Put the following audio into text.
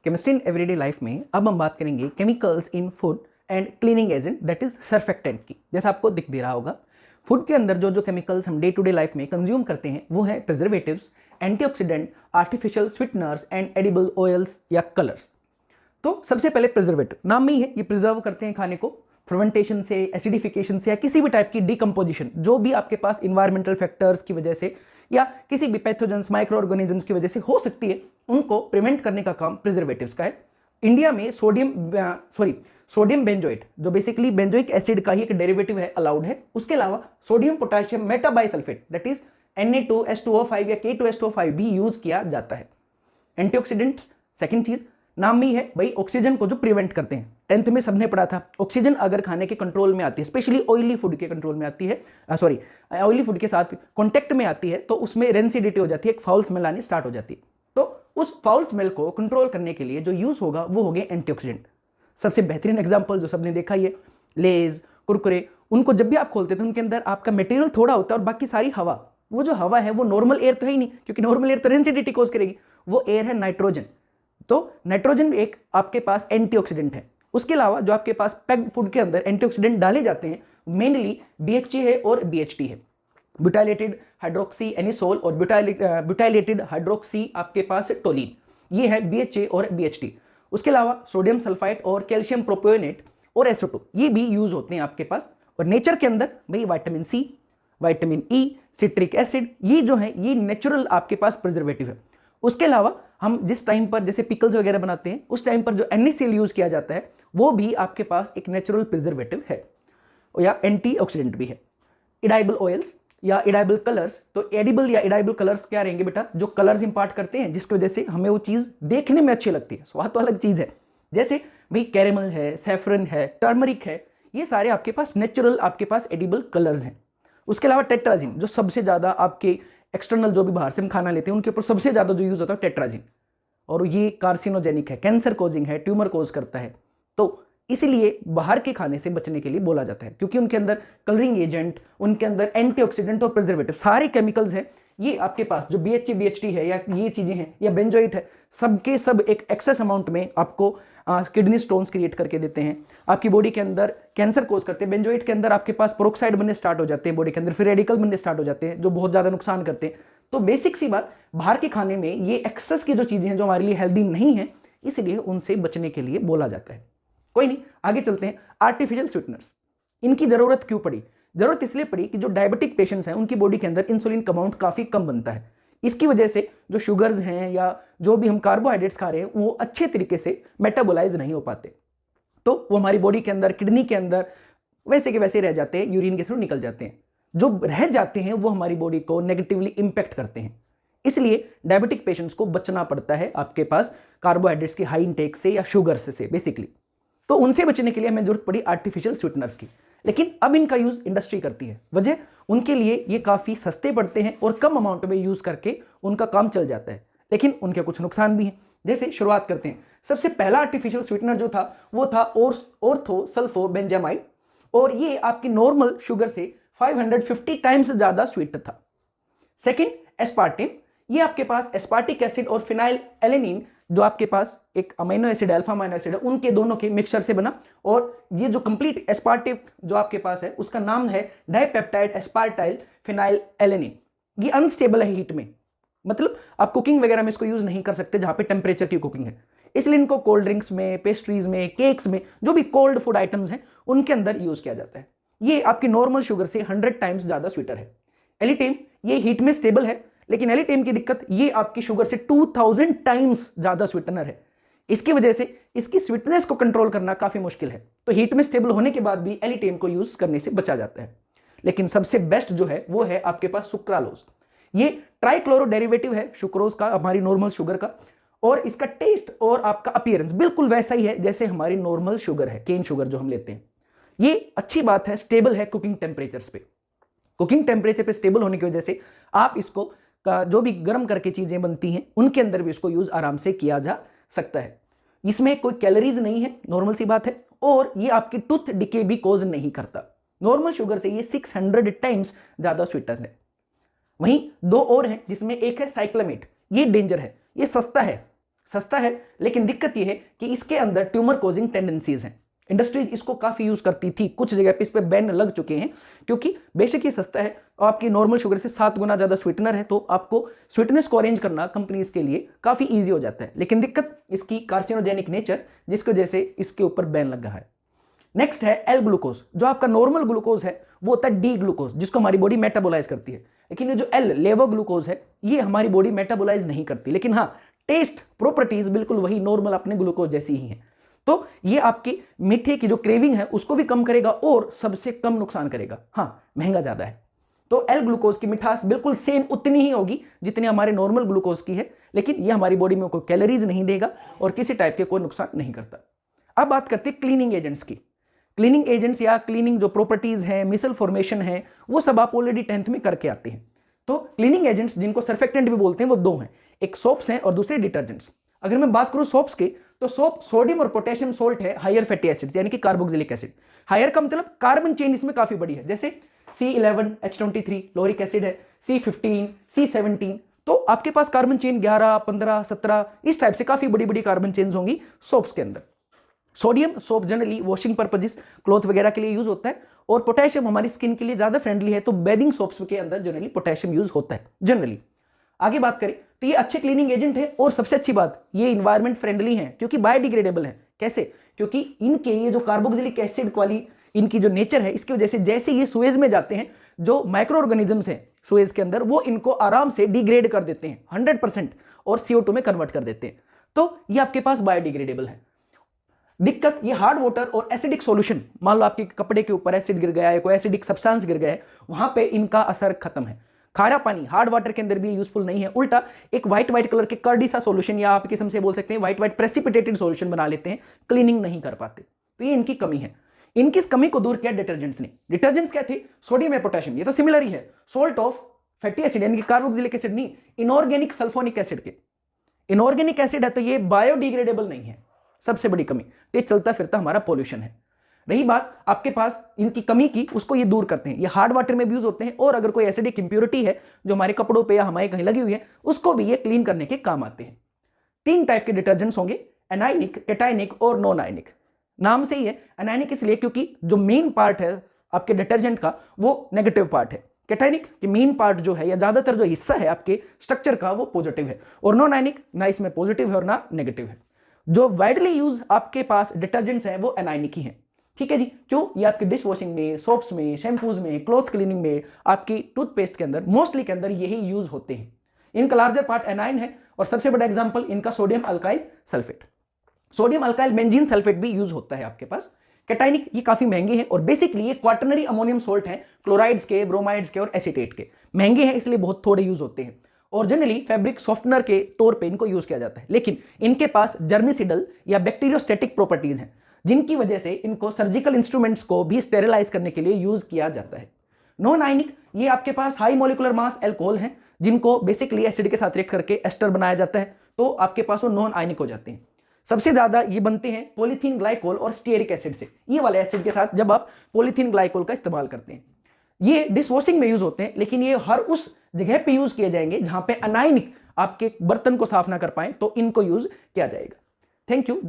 Chemistry in everyday life में अब हम बात करेंगे chemicals in food and cleaning agent that is surfactant की। जैसा आपको दिख भी रहा होगा, फूड के अंदर जो जो केमिकल्स हम डे टू डे लाइफ में कंज्यूम करते हैं वो है preservatives, antioxidant, artificial sweeteners and edible oils या कलर्स। तो सबसे पहले प्रिजर्वेटिव, नाम में ही है, ये प्रिजर्व करते हैं खाने को फर्मेंटेशन से, एसिडिफिकेशन से या किसी भी टाइप की डिकम्पोजिशन, जो भी आपके पास इन्वायरमेंटल फैक्टर्स की वजह से या किसी भी पैथोजेंस, माइक्रो ऑर्गेनिजम्स की वजह से हो सकती है, उनको प्रिवेंट करने का काम प्रिजर्वेटिव्स का है। इंडिया में सोडियम बेंजोएट, जो बेसिकली बेंजोइक एसिड का ही एक डेरिवेटिव है, अलाउड है। उसके अलावा sodium potassium metabisulphite that is Na2H2O5 या K2H2O5 भी यूज किया जाता है। एंटीऑक्सीडेंट्स, सेकंड चीज, नाम में ही है भाई, ऑक्सीजन को जो प्रिवेंट करते हैं। 10th में सबने पढ़ा था, ऑक्सीजन अगर खाने के कंट्रोल में आती है, स्पेशली ऑयली फूड के कंट्रोल में आती है, ऑयली फूड के साथ कॉन्टेक्ट में आती है, तो उसमें रेंसिडिटी हो जाती है, एक फाउल स्मेल आनी स्टार्ट हो जाती है। तो उस फाउल स्मेल को कंट्रोल करने के लिए जो यूज होगा वो हो गए एंटीऑक्सीडेंट। सबसे बेहतरीन एग्जाम्पल जो सबने देखा ही है, लेज, कुरकुरे, उनको जब भी आप खोलते हैं तो उनके अंदर आपका मटेरियल थोड़ा होता है और बाकी सारी हवा, वो जो हवा है वो नॉर्मल एयर तो है ही नहीं, क्योंकि नॉर्मल एयर तो रेंसिडिटी कॉज करेगी, वो एयर है नाइट्रोजन। तो नाइट्रोजन एक आपके पास एंटीऑक्सीडेंट है। उसके अलावा जो आपके पास पैक्ड फूड के अंदर एंटीऑक्सीडेंट डाले जाते हैं, मेनली BHG है और BHT है, ब्यूटाइलेटेड हाइड्रोक्सी एनिसोल और ब्यूटाइलेटेड हाइड्रोक्सी आपके पास टोलिन, ये है BHA और BHT। उसके अलावा सोडियम सल्फाइड और कैल्शियम प्रोपियोनेट और SO2 ये भी यूज होते हैं आपके पास। और नेचर के अंदर भाई vitamin C, vitamin E, citric acid, ये जो है ये नेचुरल आपके पास प्रिजर्वेटिव है। उसके अलावा हम जिस टाइम पर जैसे पिकल्स वगैरह बनाते हैं, उस टाइम पर जो NaCl यूज किया जाता है वो भी आपके पास एक नेचुरल प्रिजर्वेटिव है या एंटीऑक्सीडेंट भी है। इडाइबल ऑयल्स या इडाइबल कलर्स, तो एडिबल या इडाइबल कलर्स क्या रहेंगे बेटा, जो कलर्स इंपार्ट करते हैं जिसकी वजह से हमें वो चीज देखने में अच्छी लगती है, स्वाद तो अलग चीज है। जैसे भाई कैरेमल है, सैफरन है, टर्मरिक है, ये सारे आपके पास नेचुरल आपके पास एडिबल कलर्स हैं। उसके अलावा टेट्राजिन, जो सबसे ज्यादा आपके एक्सटर्नल जो भी बाहर से हम खाना लेते हैं उनके ऊपर सबसे ज्यादा जो यूज होता है टेट्राजिन, और ये कार्सिनोजेनिक है, कैंसर कोजिंग है, ट्यूमर कोज करता है। तो इसीलिए बाहर के खाने से बचने के लिए बोला जाता है, क्योंकि उनके अंदर कलरिंग एजेंट, उनके अंदर एंटीऑक्सीडेंट और प्रिजर्वेटिव सारे केमिकल्स हैं। ये आपके पास जो BHA BHT है या ये चीजें हैं या बेंजोइट है, सबके सब एक एक्सेस अमाउंट में आपको किडनी स्टोन्स क्रिएट करके देते हैं, आपकी बॉडी के अंदर कैंसर कोज करते हैं। बेंजोइट के अंदर आपके पास पेरोक्साइड बनने स्टार्ट हो जाते हैं बॉडी के अंदर, फिर रेडिकल बनने स्टार्ट हो जाते हैं जो बहुत ज्यादा नुकसान करते हैं। तो बेसिक सी बात, बाहर के खाने में ये एक्सेस की जो चीजें हैं जो हमारे लिए हेल्दी नहीं है, इसलिए उनसे बचने के लिए बोला जाता है। कोई नहीं, आगे चलते हैं। आर्टिफिशियल स्वीटनर्स, इनकी जरूरत क्यों पड़ी? जरूरत इसलिए पड़ी कि जो डायबिटिक पेशेंट्स हैं उनकी बॉडी के अंदर इंसुलिन का अमाउंट काफी कम बनता है। इसकी वजह से जो शुगर्स हैं या जो भी हम कार्बोहाइड्रेट्स खा रहे हैं वो अच्छे तरीके से मेटाबोलाइज नहीं हो पाते, तो वो हमारी बॉडी के अंदर, किडनी के अंदर वैसे के वैसे रह जाते हैं, यूरिन के थ्रू निकल जाते हैं। जो रह जाते हैं वो हमारी बॉडी को नेगेटिवली इंपैक्ट करते हैं। इसलिए डायबिटिक पेशेंट्स को बचना पड़ता है आपके पास कार्बोहाइड्रेट्स की हाई इंटेक से या शुगर्स से बेसिकली। तो उनसे बचने के लिए हमें जरूरत पड़ी आर्टिफिशियल स्वीटनर्स की। लेकिन अब इनका यूज इंडस्ट्री करती है, वजह उनके लिए ये काफी सस्ते पड़ते हैं और कम अमाउंट में यूज करके उनका काम चल जाता है, लेकिन उनके कुछ नुकसान भी हैं। जैसे शुरुआत करते हैं, सबसे पहला आर्टिफिशियल स्वीटनर जो था वो था ऑर्थोसल्फोबेंजामाइड, और ये आपकी नॉर्मल शुगर से 550 टाइम्स ज्यादा स्वीट था। सेकेंड, एस्पार्टेम, ये आपके पास एस्पार्टिक एसिड और फिनाइल एलेनिन, जो आपके पास एक amino acid, alpha amino acid है, उनके दोनों के मिक्सचर से बना। और ये जो कंप्लीट एस्पार्टिक जो आपके पास है उसका नाम है डाइपेप्टाइड एस्पार्टाइल फिनाइल एलेनिन। ये अनस्टेबल है हीट में, मतलब आप कुकिंग वगैरह में इसको यूज नहीं कर सकते जहां पे टेम्परेचर की कुकिंग है, इसलिए इनको कोल्ड ड्रिंक्स में, पेस्ट्रीज में, केक्स में, जो भी कोल्ड फूड आइटम्स हैं उनके अंदर यूज किया जाता है। ये आपकी नॉर्मल शुगर से 100 टाइम्स ज्यादा स्वीटर है। एलिटेम, ये हीट में स्टेबल है, लेकिन एलिटेम की दिक्कत ये आपकी शुगर से 2000 टाइम्स ज्यादा स्वीटनर है। इसकी वजह से इसकी स्वीटनेस को कंट्रोल करना काफी मुश्किल है, तो हीट में स्टेबल होने के बाद भी एलिटेम को यूज करने से बचा जाता है। लेकिन सबसे बेस्ट जो है वो है आपके पास सुक्रालोज। ये ट्राइक्लोरो डेरिवेटिव है सुक्रोज का, हमारी नॉर्मल शुगर का, और इसका टेस्ट और आपका अपीयरेंस बिल्कुल वैसा ही है जैसे हमारी नॉर्मल शुगर है, केन शुगर जो हम लेते हैं। ये अच्छी बात है, स्टेबल है कुकिंग टेम्परेचर्स पे। कुकिंग टेम्परेचर पे स्टेबल होने की वजह से आप इसको जो भी गर्म करके चीजें बनती हैं उनके अंदर भी इसको यूज आराम से किया जा सकता है। इसमें कोई कैलोरीज नहीं है, नॉर्मल सी बात है, और ये आपकी टूथ डिके भी कोज नहीं करता। नॉर्मल शुगर से ये 600 टाइम्स ज्यादा स्वीटर है। वहीं दो और हैं जिसमें एक है साइक्लामेट, ये डेंजर है, ये सस्ता है, सस्ता है, लेकिन दिक्कत यह है कि इसके अंदर ट्यूमर कोजिंग टेंडेंसीज हैं। इंडस्ट्रीज इसको काफ़ी यूज़ करती थी, कुछ जगह पे इस पर बैन लग चुके हैं, क्योंकि बेशक ये सस्ता है और आपकी नॉर्मल शुगर से 7 गुना ज़्यादा स्वीटनर है, तो आपको स्वीटनेस को अरेंज करना कंपनीज के लिए काफ़ी ईजी हो जाता है। लेकिन दिक्कत इसकी कार्सिनोजेनिक नेचर, जिसकी वजह से इसके ऊपर बैन लग रहा है। नेक्स्ट है एल ग्लूकोज। जो आपका नॉर्मल ग्लूकोज है वो होता है डी ग्लूकोज, जिसको हमारी बॉडी मेटाबोलाइज करती है। लेकिन ये जो एल लेवो ग्लूकोज है ये हमारी बॉडी मेटाबोलाइज नहीं करती, लेकिन हाँ टेस्ट प्रॉपर्टीज बिल्कुल वही नॉर्मल अपने ग्लूकोज जैसी ही है। तो ये आपकी मीठे की जो क्रेविंग है उसको भी कम करेगा और सबसे कम नुकसान करेगा। हाँ, महंगा ज्यादा है। तो एल ग्लूकोज की मिठास बिल्कुल सेम उतनी ही होगी जितनी हमारे नॉर्मल ग्लूकोज की है, लेकिन ये हमारी बॉडी में कोई कैलोरीज नहीं देगा और किसी टाइप के कोई नुकसान नहीं करता। अब बात करते हैं क्लीनिंग एजेंट्स की। क्लीनिंग एजेंट्स या क्लीनिंग जो प्रॉपर्टीज हैं, मिसल फॉर्मेशन है, वो सब आप ऑलरेडी 10th में करके आते हैं। तो क्लीनिंग एजेंट्स जिनको सर्फेक्टेंट भी बोलते हैं वो दो हैं, एक सोप्स हैं और दूसरे डिटर्जेंट्स। अगर मैं बात करूं सोप्स की, तो सोप सोडियम और पोटेशियम सोल्ट है, हायर फैटी एसिड्स यानी कि कार्बोक्सिलिक एसिड। हायर का मतलब कार्बन चेन इसमें काफी बड़ी है, जैसे C11H23 लोरिक एसिड है, C15 C17। तो आपके पास कार्बन चेन 11 15 17 इस टाइप से काफी बड़ी बड़ी कार्बन चेन्स होंगी सोप्स के अंदर। Sodium soap generally washing purposes, cloth वगैरह के लिए यूज होता है, और पोटेशियम हमारी स्किन के लिए ज्यादा फ्रेंडली है, तो बेदिंग सोप्स के अंदर जनरली पोटेशियम यूज होता है जनरली। आगे बात करें तो ये अच्छे क्लीनिंग एजेंट है, और सबसे अच्छी बात ये इन्वायरमेंट फ्रेंडली है क्योंकि बायोडिग्रेडेबल है। कैसे? क्योंकि इनके ये जो कार्बोक्सिलिक एसिड वाली इनकी जो नेचर है, इसकी वजह से जैसे ये सुएज में जाते हैं, जो माइक्रो ऑर्गेनिजम्स हैं सुएज के अंदर, वो इनको आराम से डिग्रेड कर देते हैं 100% और CO2 में कन्वर्ट कर देते हैं। तो ये आपके पास बायोडिग्रेडेबल है। दिक्कत ये हार्ड वाटर और एसिडिक सॉल्यूशन, मान लो आपके कपड़े के ऊपर एसिड गिर गया है, कोई एसिडिक सब्सटेंस गिर गया है, वहां पे इनका असर खत्म है। खारा पानी हार्ड वाटर के अंदर भी यूजफुल नहीं है, उल्टा एक व्हाइट कलर के कर्डी सा सॉल्यूशन या आप किस्म से बोल सकते हैं व्हाइट प्रेसिपिटेटेड सॉल्यूशन बना लेते हैं, क्लीनिंग नहीं कर पाते। तो ये इनकी कमी है। इनकी इस कमी को दूर किया डिटर्जेंट्स ने। डिटर्जेंट्स क्या थे? सोडियम या पोटेशियम, ये तो सिमिलर ही है, सोल्ट ऑफ फैटी एसिड यानी कि कार्बोक्सिलिक एसिड नहीं, इनऑर्गेनिक सल्फोनिक एसिड के। इनऑर्गेनिक एसिड है तो ये बायोडिग्रेडेबल नहीं है, सबसे बड़ी कमी। तो ये चलता फिरता हमारा पॉल्यूशन है। रही बात आपके पास इनकी कमी की, उसको ये दूर करते हैं। ये हार्ड वाटर में भी यूज होते हैं, और अगर कोई एसिडिक इंप्योरिटी है जो हमारे कपड़ों पे या हमारे कहीं लगी हुई है, उसको भी ये क्लीन करने के काम आते हैं। 3 टाइप के डिटर्जेंट्स होंगे, एनाइनिक, कैटाइनिक और नॉन आयनिक। नाम से ही है एनाइनिक इसलिए क्योंकि जो मेन पार्ट है आपके डिटर्जेंट का वो नेगेटिव पार्ट है। कैटाइनिक कि मेन पार्ट जो है या ज्यादातर जो हिस्सा है आपके स्ट्रक्चर का वो पॉजिटिव है, और नॉन आयनिक ना इसमें पॉजिटिव है और ना नेगेटिव है। जो वाइडली यूज आपके पास डिटर्जेंट्स हैं वो एनाइनिक ही हैं। ठीक है जी, क्यों? ये आपकी डिश वॉशिंग में, सोप्स में, शैम्पूज में, क्लॉथ क्लीनिंग में, आपकी टूथपेस्ट के अंदर, मोस्टली के अंदर यही यूज होते हैं। इनका लार्जर पार्ट एनाइन है, और सबसे बड़ा एग्जांपल इनका sodium alkyl sulphate. Sodium alkyl benzene sulphate भी यूज होता है आपके पास। कैटाइनिक ये काफी महंगे हैं, और बेसिकली ये क्वाटरनरी अमोनियम सोल्ट हैं, क्लोराइड्स के, ब्रोमाइड्स के और एसीटेट के। महंगे हैं इसलिए बहुत थोड़े यूज होते हैं, और जनरली फैब्रिक सॉफ्टनर के तौर पे इनको यूज किया जाता है। लेकिन इनके पास जर्मिसिडल या बैक्टीरियोस्टैटिक प्रॉपर्टीज हैं, जिनकी वजह से इनको सर्जिकल इंस्ट्रूमेंट्स को भी स्टेरिलाइज करने के लिए यूज किया जाता है। नॉन आयनिक ये आपके पास हाई मॉलिक्यूलर मास एल्कोहल हैं, जिनको बेसिकली एसिड के साथ रिएक्ट करके एस्टर बनाया जाता है, तो आपके पास वो नॉन आयनिक हो जाते हैं। सबसे ज्यादा ये बनते हैं पॉलीथीन ग्लाइकोल और स्टीयरिक एसिड से। ये वाले एसिड के साथ जब आप पॉलीथीन ग्लाइकोल का इस्तेमाल करते हैं, ये डिश वॉशिंग में यूज होते हैं, लेकिन ये हर उस जगह पे यूज किए जाएंगे जहां पे अनायनिक आपके बर्तन को साफ ना कर पाए, तो इनको यूज किया जाएगा। Thank you.